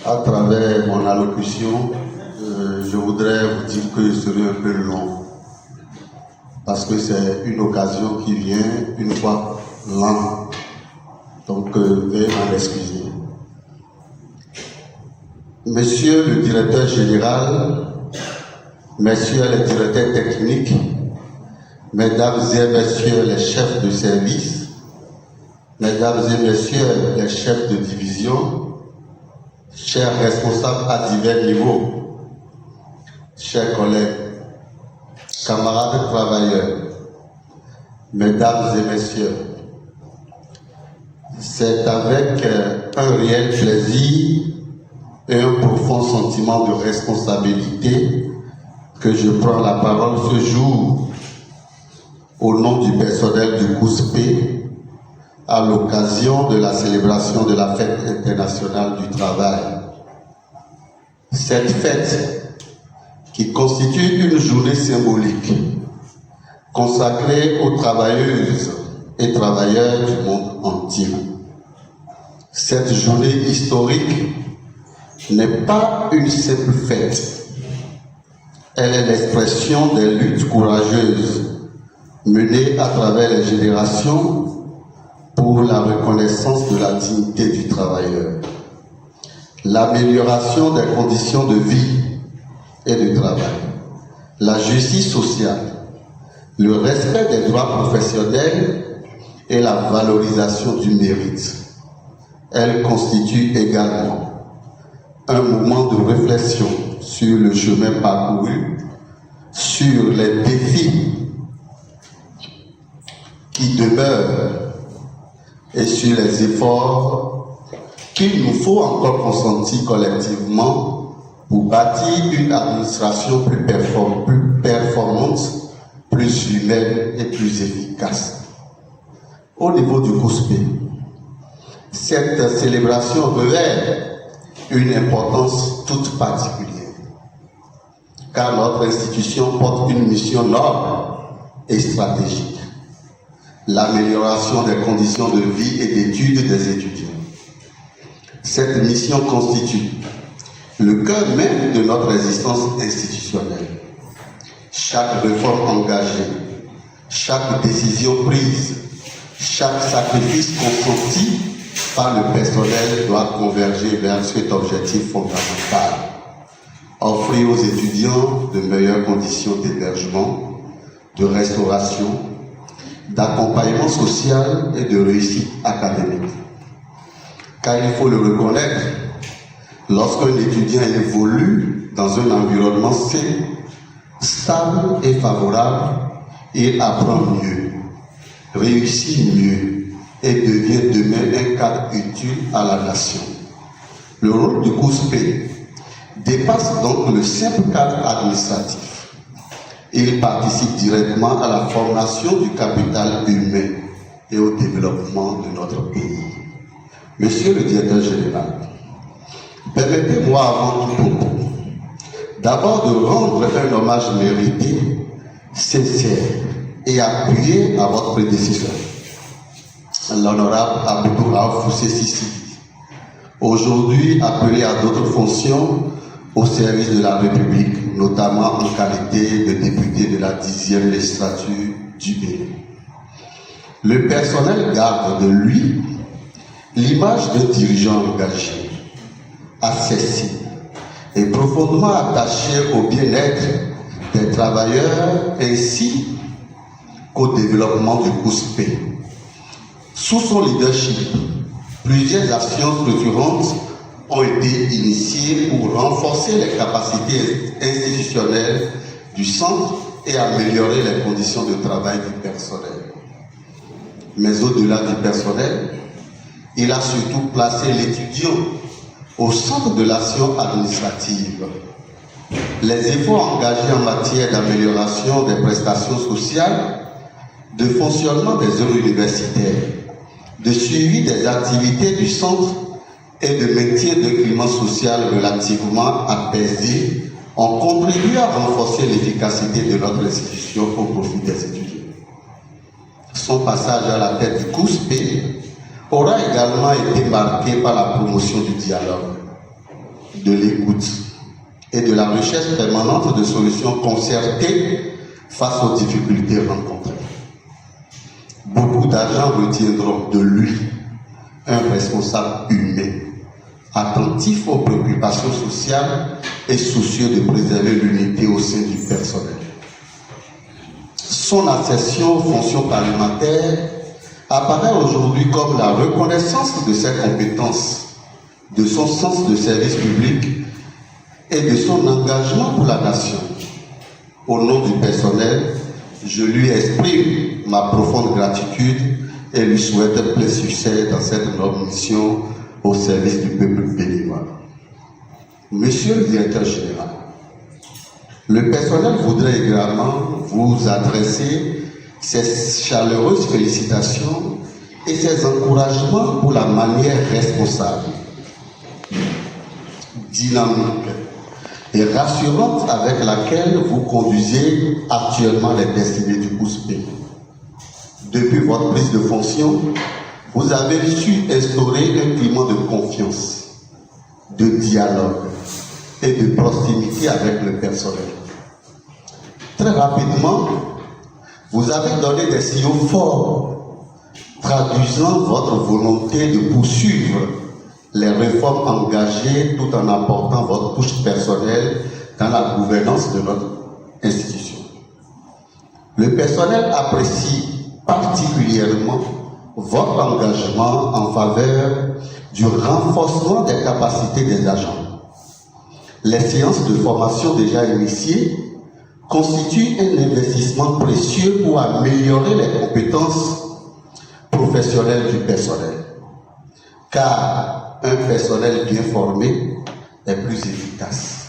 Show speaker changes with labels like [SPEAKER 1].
[SPEAKER 1] À travers mon allocution, je voudrais vous dire que je serai un peu long. Parce que c'est une occasion qui vient une fois l'an. Donc, veuillez m'en excuser. Monsieur le directeur général, messieurs les directeurs techniques, mesdames et messieurs les chefs de service, mesdames et messieurs les chefs de division, chers responsables à divers niveaux, chers collègues, camarades travailleurs, mesdames et messieurs, c'est avec un réel plaisir et un profond sentiment de responsabilité que je prends la parole ce jour au nom du personnel du COUSP à l'occasion de la célébration de la fête internationale du travail. Cette fête, qui constitue une journée symbolique consacrée aux travailleuses et travailleurs du monde entier. Cette journée historique n'est pas une simple fête. Elle est l'expression des luttes courageuses menées à travers les générations pour la reconnaissance de la dignité du travailleur, l'amélioration des conditions de vie et de travail, la justice sociale, le respect des droits professionnels et la valorisation du mérite. Elle constitue également un moment de réflexion sur le chemin parcouru, sur les défis qui demeurent et sur les efforts qu'il nous faut encore consentir collectivement pour bâtir une administration plus performante, plus humaine et plus efficace. Au niveau du COUSP, cette célébration revêt une importance toute particulière, car notre institution porte une mission noble et stratégique, l'amélioration des conditions de vie et d'études des étudiants. Cette mission constitue le cœur même de notre existence institutionnelle. Chaque réforme engagée, chaque décision prise, chaque sacrifice consenti par le personnel doit converger vers cet objectif fondamental. Offrir aux étudiants de meilleures conditions d'hébergement, de restauration, d'accompagnement social et de réussite académique. Car il faut le reconnaître, lorsqu'un étudiant évolue dans un environnement sain, stable et favorable, il apprend mieux, réussit mieux et devient demain un cadre utile à la nation. Le rôle du COUSP dépasse donc le simple cadre administratif. Il participe directement à la formation du capital humain et au développement de notre pays. Monsieur le directeur général, permettez-moi avant tout propos d'abord de rendre un hommage mérité, sincère et appuyé à votre prédécesseur, l'honorable Abdou Raouf Sissi, aujourd'hui appelé à d'autres fonctions au service de la République, notamment en qualité de député de la 10e législature du Bénin. Le personnel garde de lui l'image d'un dirigeant engagé, accessible et profondément attaché au bien-être des travailleurs ainsi qu'au développement du COUSP. Sous son leadership, plusieurs actions structurantes ont été initiées pour renforcer les capacités institutionnelles du centre et améliorer les conditions de travail du personnel. Mais au-delà du personnel, il a surtout placé l'étudiant au centre de l'action administrative. Les efforts engagés en matière d'amélioration des prestations sociales, de fonctionnement des zones universitaires, de suivi des activités du centre et de maintien d'un climat social relativement apaisé ont contribué à renforcer l'efficacité de notre institution au profit des étudiants. Son passage à la tête du COUSP aura également été marqué par la promotion du dialogue. de l'écoute et de la recherche permanente de solutions concertées face aux difficultés rencontrées. Beaucoup d'agents retiendront de lui un responsable humain, attentif aux préoccupations sociales et soucieux de préserver l'unité au sein du personnel. Son accession aux fonctions parlementaires apparaît aujourd'hui comme la reconnaissance de ses compétences, de son sens de service public et de son engagement pour la nation. Au nom du personnel, je lui exprime ma profonde gratitude et lui souhaite plein succès dans cette noble mission au service du peuple béninois. Monsieur le directeur général, le personnel voudrait également vous adresser ses chaleureuses félicitations et ses encouragements pour la manière responsable, dynamique et rassurante avec laquelle vous conduisez actuellement les destinées du COUSP. Depuis votre prise de fonction, vous avez su instaurer un climat de confiance, de dialogue et de proximité avec le personnel. Très rapidement, vous avez donné des signaux forts, traduisant votre volonté de poursuivre les réformes engagées tout en apportant votre touche personnelle dans la gouvernance de notre institution. Le personnel apprécie particulièrement votre engagement en faveur du renforcement des capacités des agents. Les séances de formation déjà initiées constituent un investissement précieux pour améliorer les compétences professionnelles du personnel. Car un personnel bien formé est plus efficace.